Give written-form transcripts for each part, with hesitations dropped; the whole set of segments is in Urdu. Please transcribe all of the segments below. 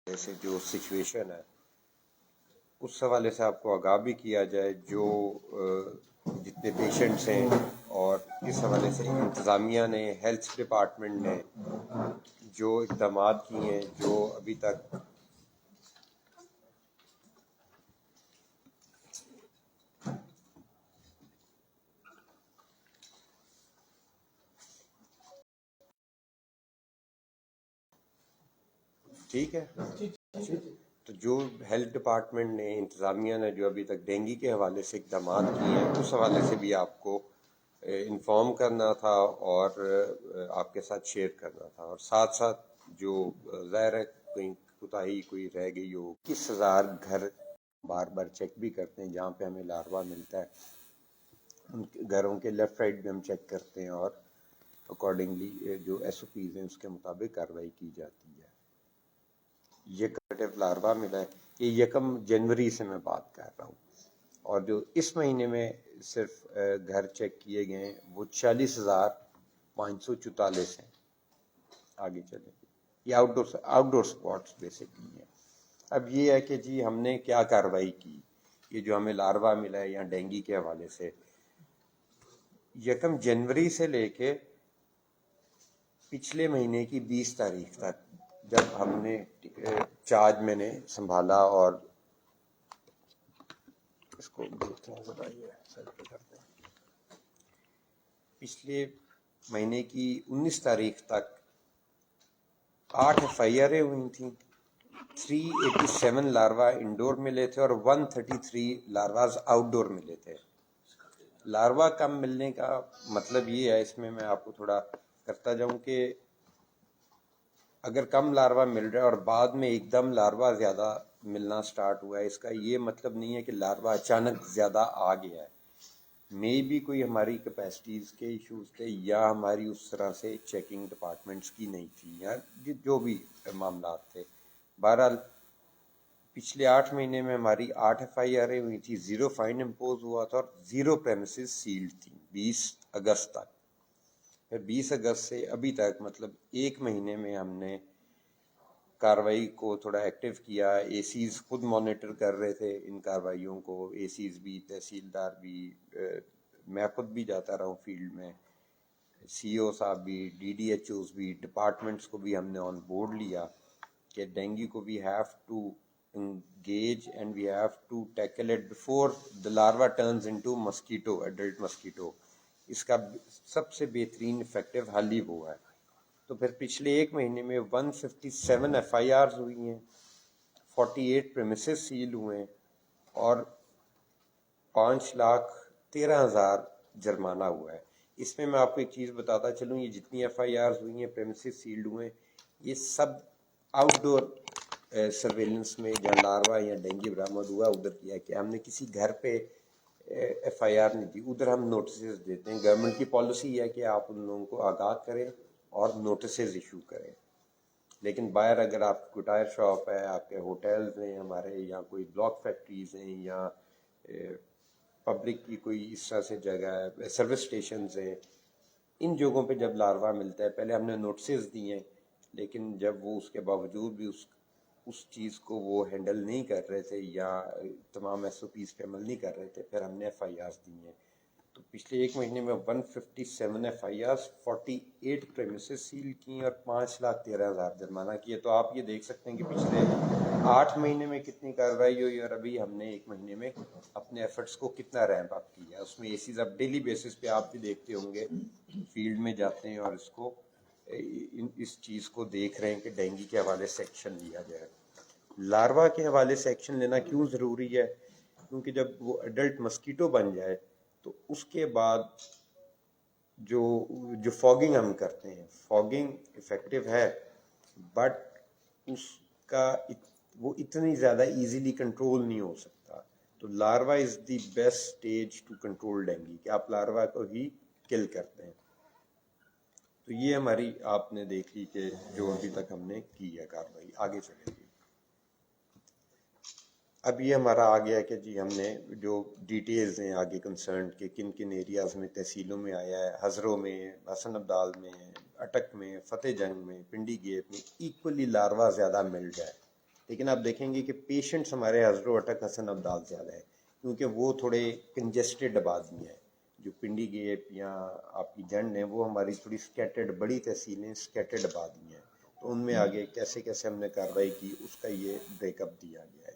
جیسے جو سچویشن ہے اس حوالے سے آپ کو آگاہ بھی کیا جائے، جو جتنے پیشنٹس ہیں اور اس حوالے سے انتظامیہ نے، ہیلتھ ڈپارٹمنٹ نے جو اقدامات کیے ہیں، جو ابھی تک ٹھیک ہے، تو جو ہیلتھ ڈپارٹمنٹ نے، انتظامیہ نے جو ابھی تک ڈینگی کے حوالے سے اقدامات کیے ہیں، اس حوالے سے بھی آپ کو انفارم کرنا تھا اور آپ کے ساتھ شیئر کرنا تھا، اور ساتھ ساتھ جو ظاہر ہے کہیں کوتاہی کوئی رہ گئی ہو، 21,000 گھر بار بار چیک بھی کرتے ہیں جہاں پہ ہمیں لاروا ملتا ہے، ان کے گھروں کے لیفٹ رائٹ بھی ہم چیک کرتے ہیں اور اکارڈنگلی جو ایس او پیز ہیں اس کے مطابق کارروائی کی جاتی ہے۔ یہ کریٹو لاروا ملا ہے، یہ 1 جنوری سے میں بات کر رہا ہوں، اور جو اس مہینے میں صرف گھر چیک کیے گئے ہیں وہ 40,544 ہیں۔ آگے چلیں، یہ آؤٹ ڈور اسپاٹس بیسکلی ہیں۔ اب یہ ہے کہ جی ہم نے کیا کارروائی کی، یہ جو ہمیں لاروا ملا ہے یا ڈینگی کے حوالے سے 1 جنوری سے لے کے پچھلے مہینے کی 20 تاریخ تک، جب ہم نے چارج میں نے سنبھالا، اور اس کو دیکھتے ہیں ذرا، یہ سیٹ پہ کرتے ہیں، پچھلے مہینے کی 19 تاریخ تک 8 ایف آئی آریں ہوئی تھیں، 387 لاروا انڈور ملے تھے اور 133 لارواز آؤٹ ڈور ملے تھے۔ لاروا کم ملنے کا مطلب یہ ہے، اس میں آپ کو تھوڑا کرتا جاؤں کہ اگر کم لاروا مل رہا ہے اور بعد میں ایک دم لاروا زیادہ ملنا سٹارٹ ہوا ہے، اس کا یہ مطلب نہیں ہے کہ لاروا اچانک زیادہ آ گیا ہے، میں بھی کوئی ہماری کیپیسٹیز کے ایشوز تھے، یا ہماری اس طرح سے چیکنگ ڈپارٹمنٹس کی نہیں تھی، یا جو بھی معاملات تھے۔ بہرحال پچھلے 8 مہینے میں ہماری 8 ایف آئی آریں ہوئی تھی، 0 فائن امپوز ہوا تھا اور 0 پریمیسز سیلڈ تھی 20 اگست تک۔ پھر 20 اگست سے ابھی تک، مطلب 1 مہینے میں ہم نے کاروائی کو تھوڑا ایکٹیو کیا، اے سیز خود مانیٹر کر رہے تھے ان کاروائیوں کو، اے سیز بھی، تحصیلدار بھی، میں خود بھی جاتا رہا ہوں فیلڈ میں، سی او صاحب بھی، ڈی ڈی ایچ اوز بھی، ڈپارٹمنٹس کو بھی ہم نے آن بورڈ لیا کہ ڈینگی کو we have to engage and we have to tackle it before the larva turns into mosquito, adult mosquito۔ اس کا سب سے بہترین افیکٹو حل ہی وہ ہے۔ تو پھر پچھلے 1 مہینے میں 157 ایف آئی آرز ہوئی ہیں، 48 پریمیسز سیل ہوئے ہیں، اور 5,13,000 جرمانہ ہوا ہے۔ اس میں آپ کو ایک چیز بتاتا چلوں، یہ جتنی ایف آئی آرز ہوئی ہیں، پریمیسز سیلڈ ہوئے ہیں، یہ سب آؤٹ ڈور سرویلنس میں جہاں لاروا یا ڈینگی برآمد ہوا ادھر کیا، کہ ہم نے کسی گھر پہ ایف آئی آر نہیں دی، ادھر ہم نوٹسز دیتے ہیں۔ گورنمنٹ کی پالیسی ہے کہ آپ ان لوگوں کو آگاہ کریں اور نوٹسز ایشو کریں، لیکن باہر اگر آپ کو ٹائر شاپ ہے، آپ کے ہوٹلز ہیں ہمارے، یا کوئی بلاک فیکٹریز ہیں، یا پبلک کی کوئی اس طرح سے جگہ ہے، سروس اسٹیشنز ہیں، ان جگہوں پہ جب لاروا ملتا ہے، پہلے ہم نے نوٹسز دیے ہیں، لیکن جب وہ اس کے باوجود بھی اس چیز کو وہ ہینڈل نہیں کر رہے تھے، یا تمام ایس او پیز پہ عمل نہیں کر رہے تھے، پھر ہم نے ایف آئی آرز دی ہیں۔ تو پچھلے 1 مہینے میں 157 ایف آئی آرز، 48 پریمیسز سیل کی اور 5,13,000 جرمانہ کیے۔ تو آپ یہ دیکھ سکتے ہیں کہ پچھلے 8 مہینے میں کتنی کارروائی ہوئی، اور ابھی ہم نے 1 مہینے میں اپنے ایفرٹس کو کتنا ریمپ اپ کیا۔ اس میں ایسیز اب ڈیلی بیسس پہ آپ بھی دیکھتے ہوں گے، فیلڈ میں جاتے ہیں اور اس چیز کو دیکھ رہے ہیں کہ ڈینگی کے حوالے سے ایکشن لیا جائے۔ لاروا کے حوالے سے ایکشن لینا کیوں ضروری ہے؟ کیونکہ جب وہ ایڈلٹ مسکیٹو بن جائے تو اس کے بعد جو فوگنگ ہم کرتے ہیں، فوگنگ افیکٹو ہے، بٹ اس کا وہ اتنی زیادہ ایزیلی کنٹرول نہیں ہو سکتا۔ تو larva is the best stage to control dengue, کہ آپ لاروا کو ہی کل کرتے ہیں۔ تو یہ ہماری آپ نے دیکھ لی کہ جو ابھی تک ہم نے کی ہے کارروائی۔ آگے چلیں گے، اب یہ ہمارا آ گیا کہ جی ہم نے جو ڈیٹیلز ہیں آگے کنسرنڈ کہ کن کن ایریاز میں، تحصیلوں میں آیا ہے، ہزروں میں، حسن عبدال میں، اٹک میں، فتح جنگ میں، پنڈی گیٹ میں ایکولی لاروا زیادہ مل جائے۔ لیکن آپ دیکھیں گے کہ پیشنٹس ہمارے حضر و اٹک حسن عبدال زیادہ ہے کیونکہ وہ تھوڑے کنجسٹڈ آبادی ہیں. جو پنڈی گیپ یا آپ کی جنڈ ہیں وہ ہماری تھوڑی سکیٹرڈ بڑی تحصیلیں سکیٹرڈ آبادی ہیں, تو ان میں آگے کیسے کیسے ہم نے کارروائی کی اس کا یہ بریک اپ دیا گیا ہے.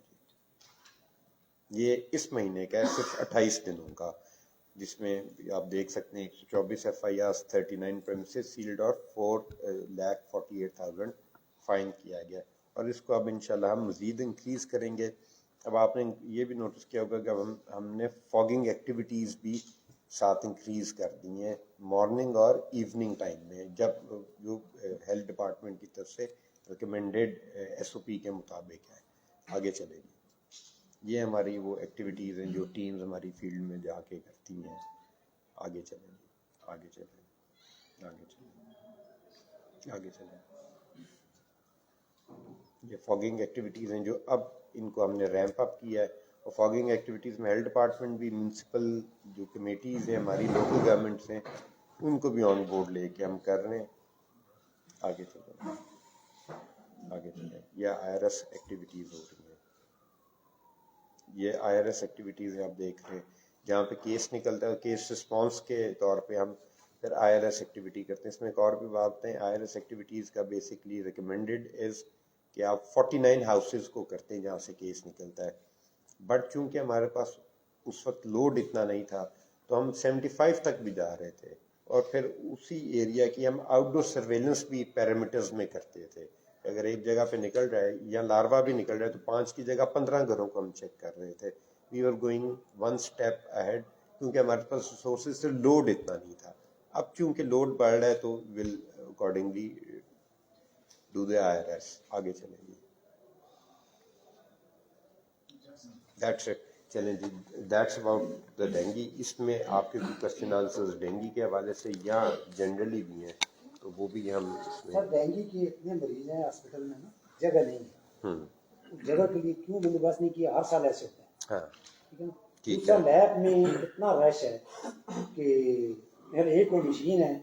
یہ اس مہینے کا ہے, صرف 28 دنوں کا, جس میں آپ دیکھ سکتے ہیں 124 FIRs 39 پریمیسز سیلڈ اور 4,48,000 فائن کیا گیا, اور اس کو اب انشاءاللہ ہم مزید انکریز کریں گے. اب آپ نے یہ بھی نوٹس کیا ہوگا کہ اب ہم نے فاگنگ ایکٹیویٹیز بھی ساتھ انکریز کر دی ہیں مارننگ اور ایوننگ ٹائم میں, جب جو ہیلتھ ڈپارٹمنٹ کی طرف سے ریکمینڈیڈ SOP کے مطابق ہے. آگے چلے گی, یہ ہماری وہ ایکٹیویٹیز ہیں جو ٹیمز ہماری فیلڈ میں جا کے کرتی ہیں. آگے چلیں گی, آگے چلیں, آگے چلیں, آگے چلیں. یہ فاگنگ ایکٹیویٹیز ہیں جو اب ان کو ہم نے ریمپ اپ کیا ہے, اور فاگنگ ایکٹیویٹیز میں ہیلتھ ڈپارٹمنٹ بھی, میونسپل جو کمیٹیز ہیں ہماری لوکل گورنمنٹس ہیں, ان کو بھی آن بورڈ لے کے ہم کر رہے ہیں. آگے چلیں, آگے چلیں. یہ IRS ایکٹیویٹیز ہو رہی ہیں, یہ IRS ایکٹیویٹیز ہیں آپ دیکھ رہے ہیں, جہاں پہ کیس نکلتا ہے کیس رسپانس کے طور پہ ہم پھر IRS ایکٹیویٹی کرتے ہیں. اس میں ایک اور بھی بات ہے, IRS ایکٹیویٹیز کا بیسکلی ریکمینڈڈ از کہ آپ 49 ہاؤسز کو کرتے ہیں جہاں سے کیس نکلتا ہے, بٹ چونکہ ہمارے پاس اس وقت لوڈ اتنا نہیں تھا تو ہم 75 تک بھی جا رہے تھے, اور پھر اسی ایریا کی ہم آؤٹ ڈور سرویلنس بھی پیرامیٹرز میں کرتے تھے. اگر ایک جگہ پہ نکل رہا ہے یا لاروا بھی نکل رہا ہے تو 5 کی جگہ 15 گھروں کو ہم چیک کر رہے تھے. We are going one step ahead, کیونکہ ہمارے پاس ریسورسز سے لوڈ اتنا نہیں تھا. اب چونکہ لوڈ بڑھ رہا ہے تو ول اکارڈنگلی ڈو دی IRS. آگے چلیں گے, دیٹس اٹ. چلیں جی, دیٹس اباؤٹ دا ڈینگی. اس میں آپ کے کوئی کوشچن آنسرز ڈینگی کے حوالے سے یا جنرلی بھی ہیں تو وہ بھی ہم اس میں. سر ڈینگی کے اتنے مریض ہیں ہاسپٹل میں نا, جگہ نہیں ہے, جگہ کے لیے کیوں بندوبست نہیں کیا؟ ہر سال ایسے ہوتا ہے. ہاں ٹھیک ہے نا. ٹھیک دوسرا ہے, لیب میں اتنا رش ہے کہ میرے ایک کوئی مشین ہے,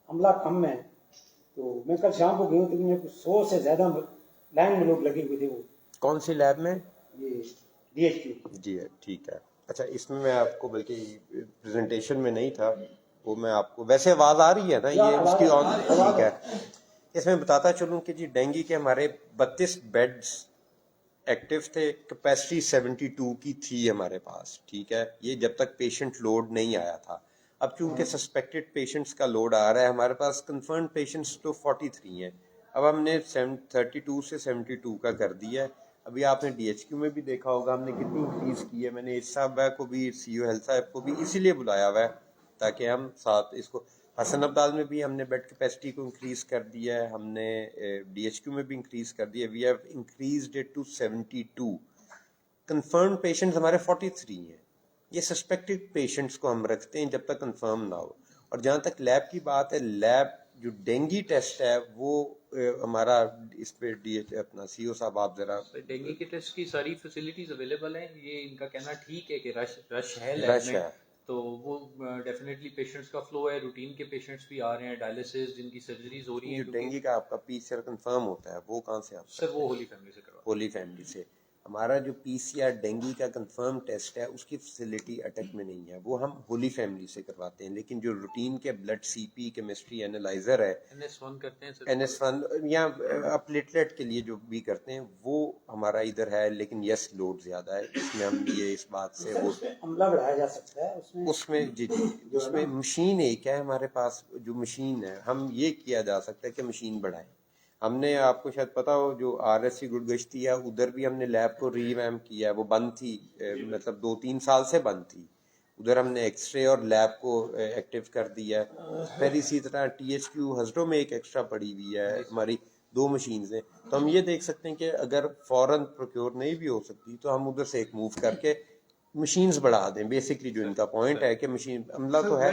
عملہ کم ہے, تو میں کل شام کو گئی ہوں تو میرے کو 100 سے زیادہ لائن میں لوگ لگے ہوئے تھے. وہ کون سی لیب میں؟ یہ DHQ. جی ٹھیک ہے. اچھا, اس میں آپ کو بلکہ پریزنٹیشن میں نہیں تھا وہ, میں آپ کو ویسے آواز آ رہی ہے نا یہ اس کی آن, ٹھیک ہے. اس میں بتاتا چلوں کہ جی ڈینگی کے ہمارے 32 بیڈز ایکٹیو تھے, کیپیسٹی 72 کی تھی ہمارے پاس. ٹھیک ہے, یہ جب تک پیشنٹ لوڈ نہیں آیا تھا. اب چونکہ سسپیکٹڈ پیشنٹس کا لوڈ آ رہا ہے, ہمارے پاس کنفرم پیشنٹس تو 43 ہیں, اب ہم نے 32 سے 72 کا کر دیا ہے. ابھی آپ نے DHQ میں بھی دیکھا ہوگا ہم نے کتنی انکریز کی ہے. میں نے اس صاحب کو بھی, CO ہیلتھ صاحب کو بھی اسی لیے بلایا ہوا ہے تاکہ ہم ساتھ اس کو. حسن عبدال میں بھی ہم نے بیڈ کیپیسٹی کو انکریز کر دیا ہے, ہم نے DHQ میں بھی انکریز کر دیا. We have increased it to 72. Confirm patients ہمارے 43 ہیں. یہ سسپیکٹڈ پیشنٹس کو ہم رکھتے ہیں جب تک کنفرم نہ ہو. اور جہاں تک لیب کی بات ہے, لیب جو ڈینگی ٹیسٹ ہے وہ ہمارا اس پہ اپنا CO صاحب آپ ذرا. ڈینگی کے ٹیسٹ کی ساری فیسلٹیز اویلیبل ہیں. یہ ان کا کہنا ٹھیک ہے کہ رش ہے رش لیب میں, ہے تو وہ ڈیفینیٹلی پیشنٹس کا فلو ہے. روٹین کے پیشنٹس بھی آ رہے ہیں, ڈائلسس جن کی سرجریز ہو رہی ہیں. جو ڈینگی کا آپ کا PCR کنفرم ہوتا ہے وہ کہاں سے آپ سر وہ ہولی فیملی سے کروا. ہولی فیملی سے. ہمارا جو PCR ڈینگی کا کنفرم ٹیسٹ ہے اس کی فیسلٹی اٹک میں نہیں ہے, وہ ہم ہولی فیملی سے کرواتے ہیں. لیکن جو روٹین کے بلڈ CP کیمسٹری اینالائزر ہے, NS1 کرتے ہیں سر, NS1 یا پلیٹلیٹ کے لیے جو بھی کرتے ہیں وہ ہمارا ادھر ہے. لیکن یس لوڈ زیادہ ہے اس میں, ہم یہ اس بات سے وہ عملہ بڑھایا جا سکتا ہے اس میں. جی اس میں مشین ایک ہے ہمارے پاس, جو مشین ہے ہم یہ کیا جا سکتا ہے کہ مشین بڑھائیں. ہم نے, آپ کو شاید پتا ہو, جو RSC گڑگشتی ہے ادھر بھی ہم نے لیب کو ری ویمپ کیا ہے. وہ بند تھی, مطلب 2-3 سال سے بند تھی. ادھر ہم نے ایکس رے اور لیب کو ایکٹیو کر دیا ہے. پھر اسی طرح THQ ہزروں میں ایک ایکسٹرا پڑی ہوئی ہے, ہماری 2 مشینز ہیں. تو ہم یہ دیکھ سکتے ہیں کہ اگر فوراً پروکیور نہیں بھی ہو سکتی تو ہم ادھر سے ایک موو کر کے مشینز بڑھا دیں. بیسکلی جو ان کا پوائنٹ ہے کہ مشین عملہ تو ہے,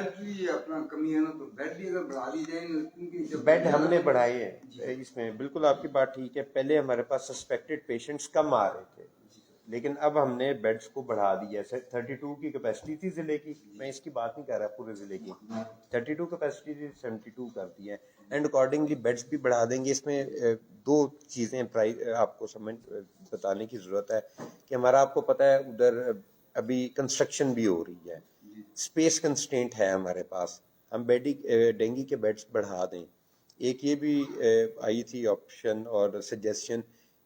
بیڈ ہم نے بڑھائے ہیں اس میں. بالکل آپ کی بات ٹھیک ہے. پہلے ہمارے پاس سسپیکٹڈ پیشنٹس کم آ رہے تھے, لیکن اب ہم نے بیڈس کو بڑھا دیا ہے. 32 کی کیپیسٹی تھی ضلع کی, میں اس کی بات نہیں کر رہا پورے ضلع کی, 32 کیپیسٹی تھی 72 کر دی ہے. اینڈ اکارڈنگلی بیڈس بھی بڑھا دیں گے. اس میں دو چیزیں آپ کو سمجھ بتانے کی ضرورت ہے کہ ہمارا آپ کو پتہ ہے ادھر ابھی کنسٹرکشن بھی ہو رہی ہے, اسپیس کنسٹرینٹ ہے ہمارے پاس, ہم ڈینگی کے بیڈس بڑھا دیں. ایک یہ بھی آئی تھی آپشن اور سجیشن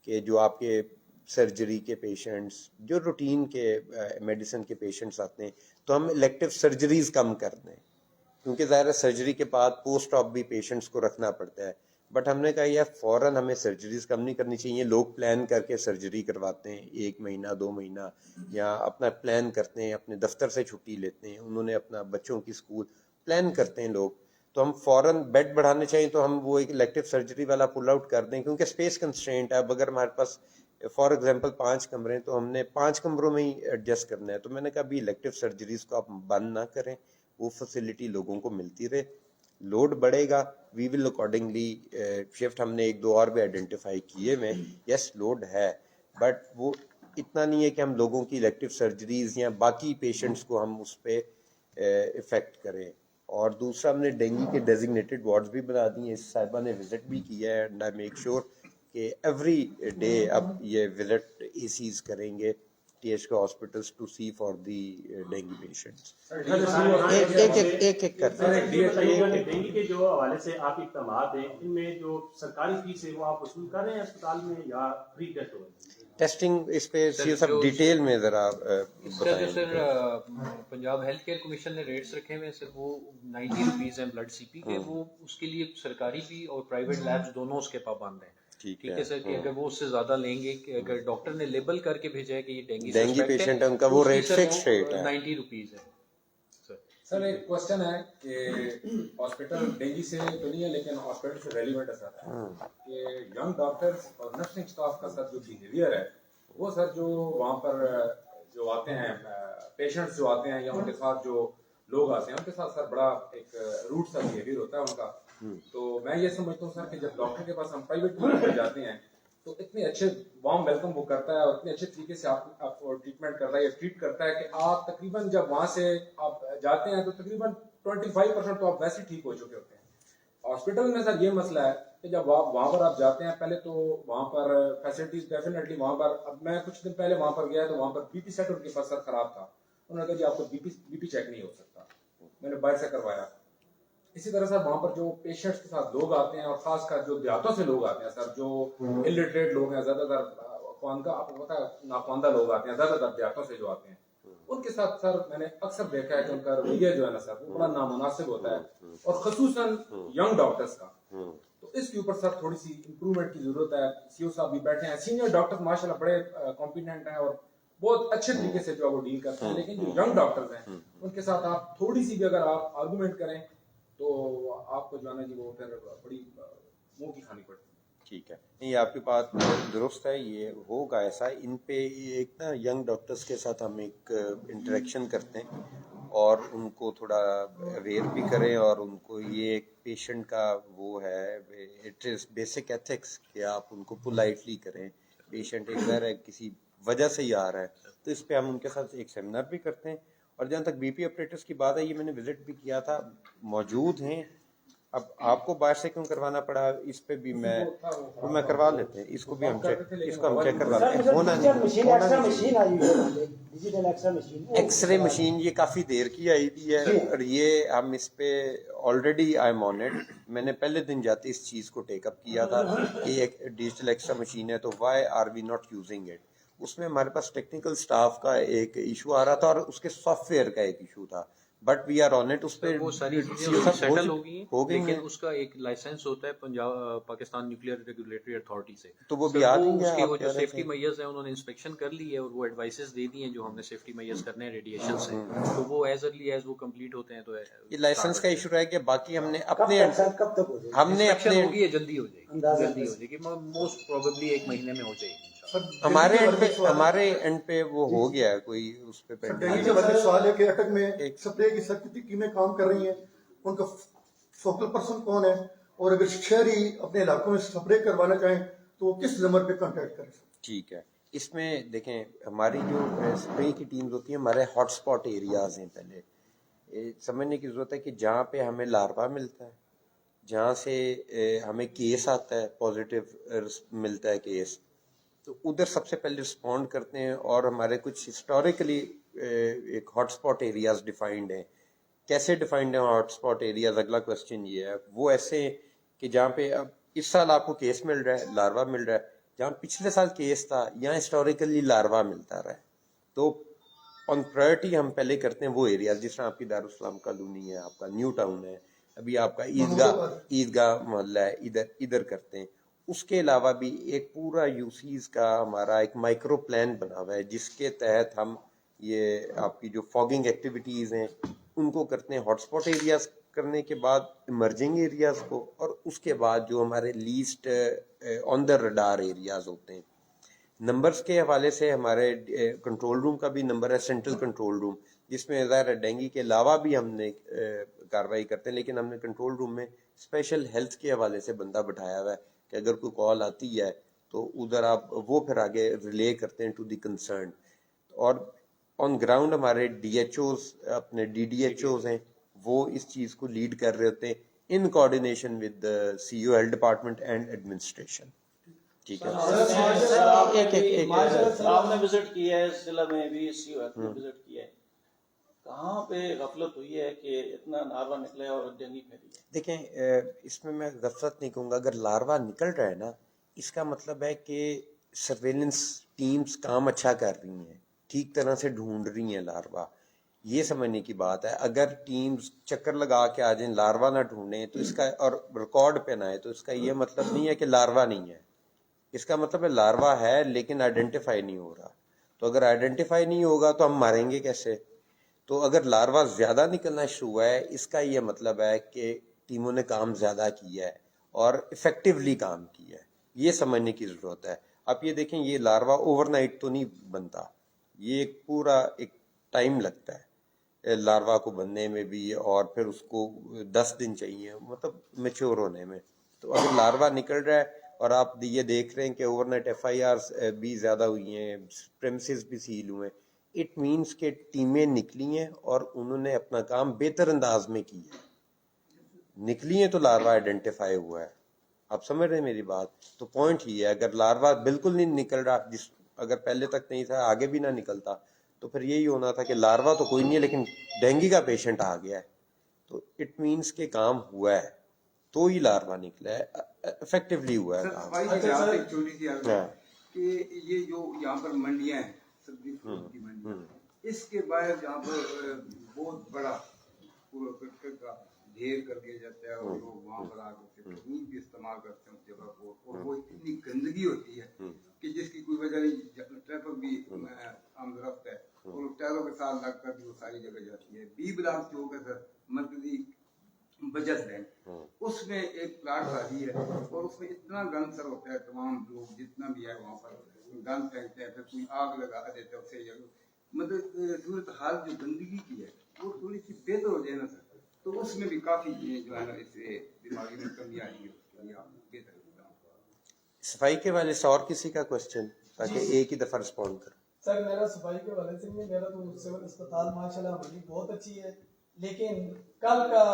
کہ جو آپ کے سرجری کے پیشنٹس, جو روٹین کے میڈیسن کے پیشنٹس آتے ہیں, تو ہم الیکٹیو سرجریز کم کر دیں, کیونکہ ظاہر ہے سرجری کے بعد پوسٹ آپ بھی پیشنٹس کو رکھنا پڑتا ہے. بٹ ہم نے کہا یار فوراً ہمیں سرجریز کم نہیں کرنی چاہیے. لوگ پلان کر کے سرجری کرواتے ہیں 1 مہینہ 2 مہینہ, یا اپنا پلان کرتے ہیں, اپنے دفتر سے چھٹی لیتے ہیں, انہوں نے اپنا بچوں کی اسکول پلان کرتے ہیں لوگ, تو ہم فوراً بیڈ بڑھانے چاہیے تو ہم وہ ایک الیکٹیو سرجری والا پل آؤٹ کر دیں, کیونکہ اسپیس کنسٹرینٹ ہے. اب اگر ہمارے پاس فار ایگزامپل 5 کمرے ہیں تو ہم نے 5 کمروں میں ہی ایڈجسٹ کرنا ہے. تو میں نے کہا ابھی الیکٹیو سرجریز کو آپ بند نہ کریں, وہ فیسلٹی لوگوں کو ملتی رہے. لوڈ بڑھے گا, وی ول اکارڈنگلی شفٹ. ہم نے 1-2 اور بھی آئیڈینٹیفائی کیے میں, یس لوڈ ہے, بٹ وہ اتنا نہیں ہے کہ ہم لوگوں کی الیکٹیو سرجریز یا باقی پیشنٹس کو ہم اس پہ افیکٹ کریں. اور دوسرا ہم نے ڈینگی کے ڈیزگنیٹڈ وارڈز بھی بنا دی ہیں. اس صاحبہ نے وزٹ بھی کیا ہے, اینڈ آئی میک شیور کہ ایوری ڈے اب یہ وزٹ اے سیز کریں گے ٹی ایچ کے hospitals to see for the dengue patients. ایک کرتے ہیں. ڈینگی کے جو حوالے سے آپ اقدامات ہیں, ان میں جو سرکاری فیس ہے وہ آپ وصول کر رہے ہیں اسپتال میں یا فری ٹیسٹ ہو رہے ہیں؟ ٹیسٹنگ اس پہ سب ڈیٹیل میں ذرا اس کا جو سر پنجاب ہیلتھ کیئر کمیشن نے ریٹس رکھے ہوئے ہیں سر, وہ 90 روپیز ہیں بلڈ سی پی کے. وہ اس کے لیے سرکاری بھی اور پرائیویٹ لیبس دونوں اس کے پابند ہیں. ٹھیک ہے سر, کہ اگر وہ اس سے زیادہ لیں گے, کہ اگر ڈاکٹر نے لیبل کر کے بھیجا ہے کہ یہ ڈینگی پیشنٹ ہے, ان کا وہ ریٹ فکس ریٹ ہے 90 روپیز ہے. سر ایک کوشچن ہے کہ ہاسپٹل ڈینگی سے تو نہیں ہے لیکن ہاسپٹل سے ریلیونٹ ہے سر, کہ ینگ ڈاکٹرز اور نرسنگ اسٹاف کا سر جو بیہیویئر ہے وہ سر جو وہاں پر جو آتے ہیں پیشنٹس جو آتے ہیں یا ان کے ساتھ جو لوگ آتے ہیں ان کے ساتھ سر بڑا ایک روٹ سا بیہیویئر ہوتا ہے ان کا. تو میں یہ سمجھتا ہوں سر کہ جب ڈاکٹر کے پاس ہم پرائیویٹ کلینک میں جاتے ہیں تو اتنے اچھے وارم ویلکم وہ کرتا ہے اور اتنے اچھے طریقے سے آپ کو ٹریٹمنٹ کرتا ہے یا ٹریٹ کرتا ہے کہ آپ تقریباً جب وہاں سے آپ جاتے ہیں تو تقریباً 25% تو آپ ویسے ٹھیک ہو چکے ہوتے ہیں. ہاسپٹل میں سر یہ مسئلہ ہے کہ جب آپ وہاں پر آپ جاتے ہیں, پہلے تو وہاں پر فیسلٹیز ڈیفینیٹلی وہاں پر, اب میں کچھ دن پہلے وہاں پر گیا تو وہاں پر بی پی سیٹ ان کے پاس سر خراب تھا. انہوں نے کہا جی آپ کو بی پی چیک نہیں ہو سکتا, میں نے باہر سے کروایا. اسی طرح سر وہاں پر جو پیشنٹس کے ساتھ لوگ آتے ہیں اور خاص کر جو دیہاتوں سے لوگ آتے ہیں سر, جو الٹریٹ لوگ ہیں, زیادہ تر خواندہ آپ کو پتا ہے ناخواندہ لوگ آتے ہیں زیادہ تر دیہاتوں سے جو آتے ہیں, ان کے ساتھ سر میں نے اکثر دیکھا ہے کہ ان کا رویہ جو ہے نا سر وہ بڑا نامناسب ہوتا ہے, اور خصوصاً ینگ ڈاکٹرز کا. تو اس کے اوپر سر تھوڑی سی امپروومنٹ کی ضرورت ہے. سی او صاحب بھی بیٹھے ہیں, سینئر ڈاکٹر ماشاءاللہ بڑے کمپیٹنٹ ہیں اور بہت اچھے طریقے سے جو ہے وہ ڈیل کرتے ہیں, لیکن جو ینگ ڈاکٹرز ہیں ان کے ساتھ آپ تھوڑی سی بھی اگر آپ آرگومنٹ کریں تو آپ کو جو ہے نا جی وہ پھر بڑی منہ کی کھانی پڑتی ہے. ٹھیک ہے, نہیں آپ کی بات درست ہے, یہ ہوگا ایسا. ان پہ ایک نا ینگ ڈاکٹرز کے ساتھ ہم ایک انٹریکشن کرتے ہیں اور ان کو تھوڑا اویئر بھی کریں, اور ان کو یہ ایک پیشنٹ کا وہ ہے, اٹ از بیسک ایتھکس کہ آپ ان کو پولائٹلی کریں. پیشنٹ ایک ظاہر ہے کسی وجہ سے ہی آ رہا ہے, تو اس پہ ہم ان کے ساتھ ایک سیمینار بھی کرتے ہیں. اور جہاں تک بی پی آپریٹرس کی بات ہے, یہ میں نے وزٹ بھی کیا تھا, موجود ہیں. اب آپ کو باہر سے کیوں کروانا پڑا, اس پہ بھی میں کروا لیتے ہیں, اس کو بھی ہم چیک, اس کو ہم چیک کروا لیتے ہیں. ہونا نہیں, ایکس رے مشین یہ کافی دیر کی آئی بھی ہے, اور یہ ہم اس پہ already I am on it. میں نے پہلے دن جاتے اس چیز کو ٹیک اپ کیا تھا کہ ایک ڈیجیٹل ایکس رے مشین ہے, تو why are we not using it. اس میں ہمارے پاس ٹیکنیکل سٹاف کا ایک ایشو آ رہا تھا اور اس کے سافٹ ویئر کا ایک ایشو تھا, but we are on it. اس پہ وہ ساری چیزیں سیٹل ہو گئی ہیں, لیکن لیکن اس کا ایک لائسنس ہوتا ہے Punjab Pakistan nuclear regulatory authority سے, تو وہ بھی آ رہی ہے. اس کی وہ جو سیفٹی میئرز ہیں انہوں نے انسپیکشن کر لی ہے اور وہ ایڈوائسز دے دی ہیں جو ہم نے سیفٹی میئرز کرنے ہیں ریڈیشن سے, تو وہ ایز ارلی ایز وہ کمپلیٹ ہوتے ہیں. تو یہ لائسنس کا ایشو رہ گیا, باقی ہم نے اپنے کب تک ہو جائے ہم نے اپنے ہوگی, یہ جلدی ہو جائے گی, موسٹ پروبیبلی 1 مہینے میں ہو جائے گی. ہمارے اینڈ پہ وہ ہو گیا ہے, کوئی اس پہ سوال ہے کہ اٹک میں سپرے کی سرکتی ٹیمیں کام کر رہی ہیں, ان کا فوکل پرسن کون ہے, اور اگر شہری اپنے علاقوں میں سپرے کروانا چاہیں تو وہ کس نمبر پہ کانٹیکٹ کریں؟ ٹھیک ہے, اس میں دیکھیں ہماری جو اسپرے کی ٹیمز ہوتی ہیں, ہمارے ہاٹ اسپاٹ ایریاز ہیں. پہلے سمجھنے کی ضرورت ہے کہ جہاں پہ ہمیں لاروا ملتا ہے, جہاں سے ہمیں کیس آتا ہے، پازیٹیو ملتا ہے کیس، تو ادھر سب سے پہلے رسپونڈ کرتے ہیں، اور ہمارے کچھ ہسٹوریکلی ایک ہاٹ اسپاٹ ایریاز ڈیفائنڈ ہیں. کیسے ڈیفائنڈ ہیں ہاٹ اسپاٹ ایریاز؟ اگلا کوشچن یہ ہے. وہ ایسے ہیں کہ جہاں پہ اب اس سال آپ کو کیس مل رہا ہے، لاروا مل رہا ہے، جہاں پچھلے سال کیس تھا یہاں ہسٹوریکلی لاروا ملتا رہا ہے. تو آن پرائرٹی ہم پہلے کرتے ہیں وہ ایریاز، جس طرح آپ کی دارالسلام کالونی ہے، آپ کا نیو ٹاؤن ہے، ابھی آپ کا عیدگاہ محلہ ہے، ادھر کرتے ہیں. اس کے علاوہ بھی ایک پورا یوسیز کا ہمارا ایک مائکرو پلان بنا ہوا ہے، جس کے تحت ہم یہ آپ کی جو فاگنگ ایکٹیویٹیز ہیں ان کو کرتے ہیں. ہاٹ اسپاٹ ایریاز کرنے کے بعد ایمرجنگ ایریاز کو، اور اس کے بعد جو ہمارے least on the radar areas ہوتے ہیں. نمبرز کے حوالے سے ہمارے کنٹرول روم کا بھی نمبر ہے، سینٹرل کنٹرول روم، جس میں ظاہر ہے ڈینگی کے علاوہ بھی ہم نے کارروائی کرتے ہیں، لیکن ہم نے کنٹرول روم میں اسپیشل ہیلتھ کے حوالے سے بندہ بٹھایا ہوا ہے کہ اگر کوئی کال آتی ہے تو ادھر آپ وہ پھر آگے ریلے کرتے ہیں ٹو دی کنسرن. اور آن گراؤنڈ ہمارے ڈی ایچ اوز، اپنے ڈی ایچ اوز ہیں، وہ اس چیز کو لیڈ کر رہے ہوتے ہیں in coordination with C O health department and administration. ٹھیک ہے. آپ نے وزٹ کیا ہے اس ضلع میں بھی، سی او نے وزٹ کیا ہے، کہاں پہ غفلت ہوئی ہے کہ اتنا لاروا نکلا ہے اور ڈینگی پھیلی ہے؟ دیکھیں اس میں غفلت نہیں کہوں گا. اگر لاروا نکل رہا ہے نا، اس کا مطلب ہے کہ سرویلنس ٹیمز کام اچھا کر رہی ہیں، ٹھیک طرح سے ڈھونڈ رہی ہیں لاروا. یہ سمجھنے کی بات ہے. اگر ٹیمز چکر لگا کے آ جائیں، لاروا نہ ڈھونڈیں تو اس کا، اور ریکارڈ پہ نہ آئے، تو اس کا یہ مطلب نہیں ہے کہ لاروا نہیں ہے. اس کا مطلب ہے لاروا ہے لیکن آئیڈینٹیفائی نہیں ہو رہا. تو اگر آئیڈینٹیفائی نہیں ہوگا تو ہم ماریں گے کیسے؟ تو اگر لاروا زیادہ نکلنا شروع ہوا ہے، اس کا یہ مطلب ہے کہ ٹیموں نے کام زیادہ کیا ہے اور افیکٹولی کام کیا ہے. یہ سمجھنے کی ضرورت ہے. آپ یہ دیکھیں، یہ لاروا اوور نائٹ تو نہیں بنتا، یہ ایک پورا ایک ٹائم لگتا ہے لاروا کو بننے میں بھی، اور پھر اس کو 10 دن چاہیے مطلب میچور ہونے میں. تو اگر لاروا نکل رہا ہے اور آپ یہ دیکھ رہے ہیں کہ اوور نائٹ ایف آئی آرز بھی زیادہ ہوئی ہیں، پریمسز بھی سیل ہوئے ہیں، اٹ مینس کہ ٹیمیں نکلی ہیں اور انہوں نے اپنا کام بہتر انداز میں کی ہے. نکلی ہیں تو لاروا آئیڈینٹیفائی ہوا ہے. آپ سمجھ رہے ہیں میری بات؟ تو پوائنٹ یہ ہے، اگر لاروا بالکل نہیں نکل رہا، اگر پہلے تک نہیں تھا، آگے بھی نہ نکلتا، تو پھر یہی ہونا تھا کہ لاروا تو کوئی نہیں ہے لیکن ڈینگی کا پیشنٹ آ گیا ہے. تو اٹ مینس کہ کام ہوا ہے، تو ہی لاروا نکلا ہے، افیکٹولی ہوا ہے کام. چھوٹی سی عرض ہے کہ یہ جو یہاں پر منڈیاں ہیں، سبزی فروٹ کی منڈیاں، اس کے باہر جہاں پر بہت بڑا کا ڈھیر کر دیا جاتا ہے اور لوگ وہاں پر آ کر پانی بھی استعمال کرتے ہیں اس جگہ کو، اور وہ اتنی گندگی ہوتی ہے کہ جس کی کوئی وجہ نہیں. ٹریفک بھی عام رفت ہے اور ٹائروں کے ساتھ لگ کر وہ ساری جگہ جاتی ہے. بی بلاک جو ہوگا سر مرکزی بجٹ بینک، اس میں ایک پلاٹ خالی ہے اور اس میں اتنا گند سر ہوتا ہے، تمام لوگ جتنا بھی ہے وہاں پر گند پھینکتے ہیں، پھر کوئی آگ لگا دیتا ہے اسے. مطلب صورت حال جو گندگی کی ہے وہ تھوڑی سی بہتر ہو جائے نا سر، تو اس میں بھی کافی جو ہے نا اس سے بیماری میں کمی آ رہی ہے، اس کے لیے آپ بہتر صفائی کے والے سے اور کسی کا کوشچن، تاکہ ایک ہی دفعہ رسپونڈ کریں. سر میرا صفائی کے والے سے نہیں، میرا تو سول اسپتال ماشاءاللہ ہماری بہت اچھی ہے، لیکن کل کا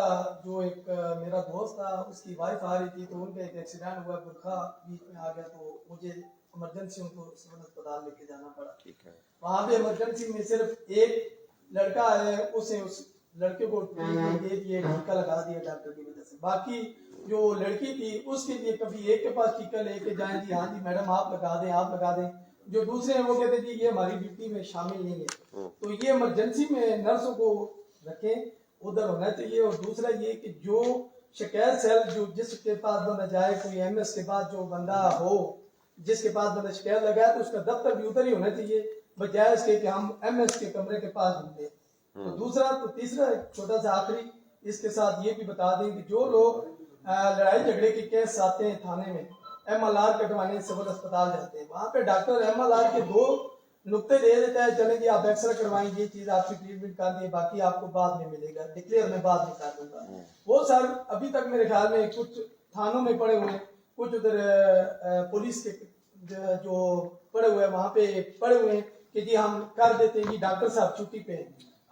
جو ایک میرا دوست تھا اس کی وائف آ رہی تھی تو ان کا ایک ایکسیڈنٹ ہوا، برکھا بیچ میں آ گیا تو مجھے ایمرجنسی ان کو سول اسپتال لے کے جانا پڑا. وہاں پہ ایمرجنسی میں صرف ایک لڑکا ہے، اسے اس لڑکے کو ٹریٹمنٹ دے دیے، ٹیکا لگا دیا ڈاکٹر کی وجہ سے. باقی جو لڑکی تھی اس کے لیے کبھی ایک کے پاس ٹیکا لے کے جائیں جی ہاں جی میڈم آپ لگا دیں آپ لگا دیں، جو دوسرے ہیں وہ کہتے جی یہ ہماری ڈیوٹی میں شامل نہیں ہے. تو یہ ایمرجنسی میں نرسوں کو رکھیں، ادھر ہونا چاہیے. اور دوسرا یہ کہ جو شکایت سیل جو جس کے پاس بندہ جائے، کوئی ایم ایس کے پاس جو بندہ ہو جس کے پاس بندہ شکایت لگائے تو اس کا دفتر بھی ادھر ہی ہونا چاہیے، بجائے اس کے کہ ہم ایم ایس کے کمرے کے پاس ڈھونڈیں. تو دوسرا تو تیسرا چھوٹا سا آخری اس کے ساتھ یہ بھی بتا دیں کہ جو لوگ لڑائی جھگڑے کے کیس آتے ہیں تھانے میں، ایم ایل آر کٹوانے سول اسپتال جاتے ہیں، وہاں پہ ڈاکٹر ایم ایل آر کے 2 نقطے دے دیتا ہے، چلیں جی آپ ایکس رے کروائیں، یہ چیز آپ کی ٹریٹمنٹ کر دیں، باقی آپ کو بعد میں ملے گا، ڈکلیئر میں بعد میں کر دوں گا. وہ سر ابھی تک میرے خیال میں کچھ تھانوں میں پڑے ہوئے ہیں، کچھ ادھر پولیس کے جو پڑے ہوئے ہیں وہاں پہ پڑے ہوئے ہیں کہ جی ہم کر دیتے ہیں جی ڈاکٹر صاحب چھٹی پہ ہیں.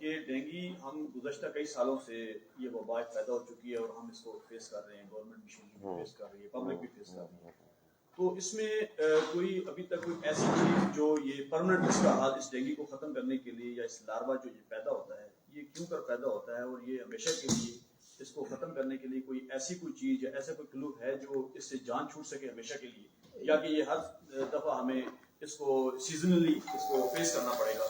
کہ ڈینگی ہم گزشتہ کئی سالوں سے یہ وبا پیدا ہو چکی ہے اور ہم اس کو فیس کر رہے ہیں، گورنمنٹ بھی فیس کر رہی ہے، پبلک بھی فیس کر رہی ہے. تو اس میں کوئی ابھی تک کوئی ایسی چیز جو یہ پرماننٹ اس کا حال اس ڈینگی کو ختم کرنے کے لیے، یا اس لاروا جو یہ پیدا ہوتا ہے یہ کیوں کر پیدا ہوتا ہے، اور یہ ہمیشہ کے لیے اس کو ختم کرنے کے لیے کوئی ایسی کوئی چیز یا ایسا کوئی کلو ہے جو اس سے جان چھوٹ سکے ہمیشہ کے لیے، یا کہ یہ ہر دفعہ ہمیں اس کو سیزنلی اس کو فیس کرنا پڑے گا؟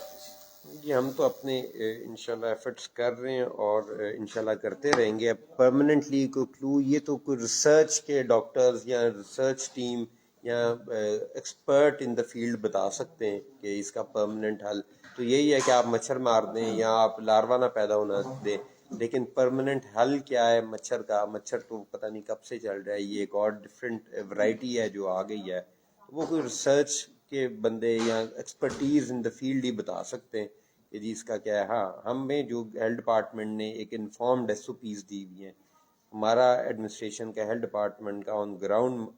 جی ہم تو اپنے انشاءاللہ ایفرٹس کر رہے ہیں اور انشاءاللہ کرتے رہیں گے. پرماننٹلی کوئی کلو یہ تو کوئی ریسرچ کے ڈاکٹرز یا ریسرچ ٹیم یا ایکسپرٹ ان دا فیلڈ بتا سکتے ہیں کہ اس کا پرماننٹ حل تو یہی ہے کہ آپ مچھر مار دیں یا آپ لاروا نہ پیدا ہونا دیں. لیکن پرماننٹ حل کیا ہے مچھر کا؟ مچھر تو پتہ نہیں کب سے چل رہا ہے، یہ ایک اور ڈفرینٹ ورائٹی ہے جو آ گئی ہے. وہ کوئی ریسرچ کے بندے یا ایکسپرٹیز ان دا فیلڈ ہی بتا سکتے ہیں کہ جی اس کا کیا ہے. ہاں ہمیں جو ہیلتھ ڈپارٹمنٹ نے ایک انفارمڈ ایس او پیز دی ہوئی ہیں، ہمارا ایڈمنسٹریشن کا ہیلتھ ڈپارٹمنٹ کا آن گراؤنڈ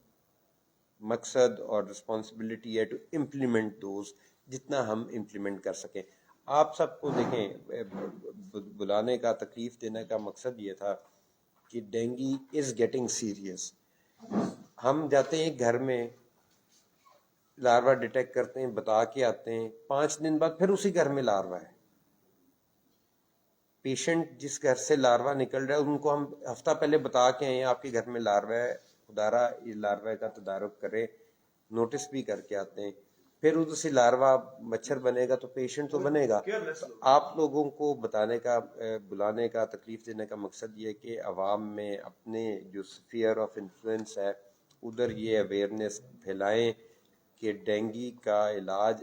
مقصد اور رسپانسبلٹی ہے ٹو امپلیمنٹ دوز جتنا ہم امپلیمنٹ کر سکیں. آپ سب کو دیکھیں بلانے کا تکلیف دینے کا مقصد یہ تھا کہ ڈینگی از گیٹنگ سیریس. ہم جاتے ہیں گھر میں لاروا ڈیٹیکٹ کرتے ہیں، بتا کے آتے ہیں، 5 دن بعد پھر اسی گھر میں لاروا ہے. پیشنٹ جس گھر سے لاروا نکل رہا ہے ان کو ہم ہفتہ پہلے بتا کے آئے ہیں آپ کے گھر میں لاروا ہے، خدارا یہ لاروا کا تدارک کرے، نوٹس بھی کر کے آتے ہیں. پھر ادھر سے لاروا مچھر بنے گا تو پیشنٹ تو بنے گا. آپ لوگوں کو بتانے کا بلانے کا تکلیف دینے کا مقصد یہ ہے کہ عوام میں اپنے جو اسفیئر آف انفلوئنس ہے ادھر یہ اویئرنیس پھیلائیں کہ ڈینگی کا علاج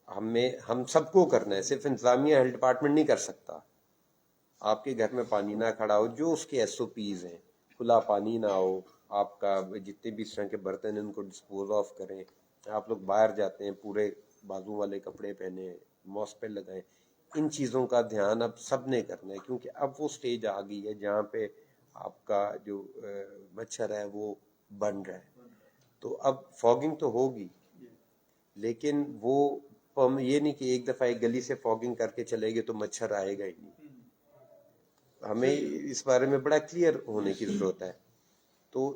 ہم سب کو کرنا ہے، صرف انتظامیہ ہیلتھ ڈپارٹمنٹ نہیں کر سکتا. آپ کے گھر میں پانی نہ کھڑا ہو، جو اس کے ایس او پیز ہیں، کھلا پانی نہ ہو، آپ کا جتنے بھی اس طرح کے برتن ہیں ان کو ڈسپوز آف کریں. آپ لوگ باہر جاتے ہیں پورے بازو والے کپڑے پہنے، ماسک پہ لگائیں. ان چیزوں کا دھیان اب سب نے کرنا ہے کیونکہ اب وہ سٹیج آ گئی ہے جہاں پہ آپ کا جو مچھر ہے وہ بن رہا ہے. تو اب فاگنگ تو ہوگی لیکن وہ یہ نہیں کہ ایک دفعہ ایک گلی سے فاگنگ کر کے چلے گے تو مچھر آئے گا ہی نہیں. ہمیں اس بارے میں بڑا کلیئر ہونے کی ضرورت ہے. تو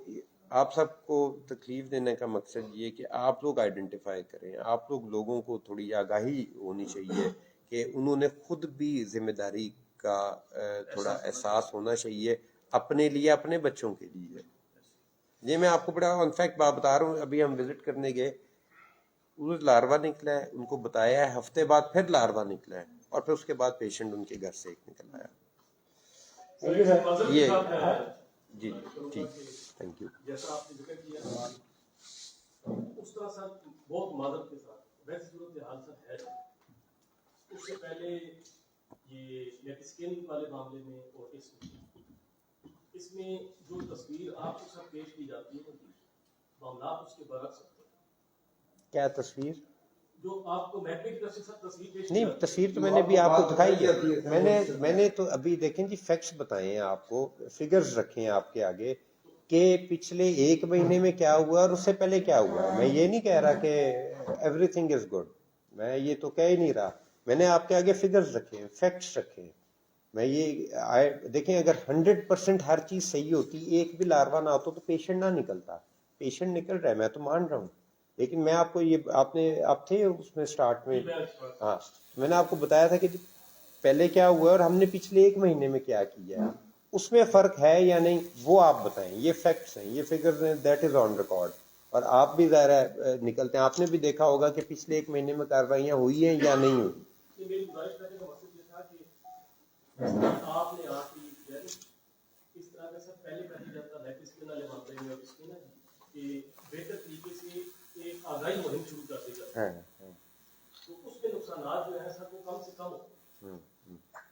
آپ سب کو تکلیف دینے کا مقصد یہ کہ آپ لوگ آئیڈینٹیفائی کریں، آپ لوگوں کو تھوڑی آگاہی ہونی چاہیے کہ انہوں نے خود بھی ذمہ داری کا تھوڑا احساس ہونا چاہیے اپنے لیے، اپنے بچوں کے لیے. یہ میں آپ کو بڑا انفیکٹ بات بتا رہا ہوں. ابھی ہم وزٹ کرنے گئے، لاروا نکلا ہے، ان کو بتایا ہے، ہفتے بعد پھر لاروا نکلا ہے اور پھر اس کے بعد پیشنٹ ان کے گھر سے ایک نکل آیا. یہ جی ٹھیک، تھینک یو. جیسا آپ نے ذکر کیا اس طرح سر بہت معذرت کے ساتھ ویسے صورتحال سر ہے. اس سے پہلے یہ نیٹ اسکیننگ والے معاملے میں اور اس میں جو تصویر آپ کو سب پیش کی جاتی ہے معاملات اس کے برعکس ہوتے ہیں. کیا تصویر؟ جو آپ کو میپنگ کی طرف سے سب تصویر پیش نہیں، تصویر تو میں نے بھی آپ کو دکھائی ہے. میں نے تو ابھی دیکھیں جی فیکٹس بتائے ہیں آپ کو، فگرز رکھے ہیں آپ کے آگے کہ پچھلے 1 مہینے میں کیا ہوا اور اس سے پہلے کیا ہوا. میں یہ نہیں کہہ رہا کہ ایوری تھنگ از گڈ، میں یہ تو کہہ ہی نہیں رہا. میں نے آپ کے آگے فگرز رکھے ہیں، فیکٹس رکھے ہیں. میں یہ دیکھیں اگر 100% ہر چیز صحیح ہوتی، ایک بھی لاروا نہ ہوتا تو پیشنٹ نہ نکلتا. پیشنٹ نکل رہا ہے، میں تو مان رہا ہوں، لیکن میں آپ کو یہ آپ تھے اس میں سٹارٹ میں، ہاں میں نے آپ کو بتایا تھا کہ پہلے کیا ہوا اور ہم نے پچھلے 1 مہینے میں کیا کیا ہے. اس میں فرق ہے یا نہیں وہ آپ بتائیں. یہ فیکٹس ہیں، یہ فگرز ہیں، دیٹ از آن ریکارڈ. اور آپ بھی ظاہر ہے نکلتے ہیں، آپ نے بھی دیکھا ہوگا کہ پچھلے 1 مہینے میں کارروائیاں ہوئی ہیں یا نہیں ہوئی. میری گزارش کرنے کا مقصد یہ تھا کہ آپ نے اس طرح کا سب پہلے کہا جاتا ہے اس کے والے معاملے میں اس میں کہ بہتر طریقے سے ایک آگاہی مہم شروع کر دی جاتی ہے تو اس کے نقصانات جو ہیں سب وہ کم سے کم ہو.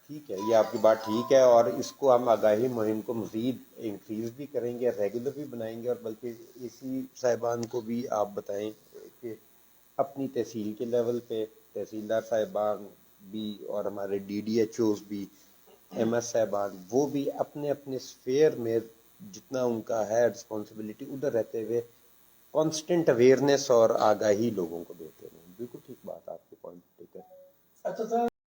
ٹھیک ہے، یہ آپ کی بات ٹھیک ہے اور اس کو ہم آگاہی مہم کو مزید انکریز بھی کریں گے، ریگولر بھی بنائیں گے. اور بلکہ اسی صاحبان کو بھی آپ بتائیں کہ اپنی تحصیل کے لیول پہ تحصیلدار صاحبان بھی اور ہمارے ڈی ڈی ایچ اوز بھی، ایم ایس صاحبان، وہ بھی اپنے اپنے اسفیئر میں جتنا ان کا ہے رسپانسبلٹی ادھر رہتے ہوئے کانسٹنٹ اویئرنیس اور آگاہی لوگوں کو دیتے ہیں. بالکل ٹھیک بات آپ کے پوائنٹ ٹیکن. اچھا سر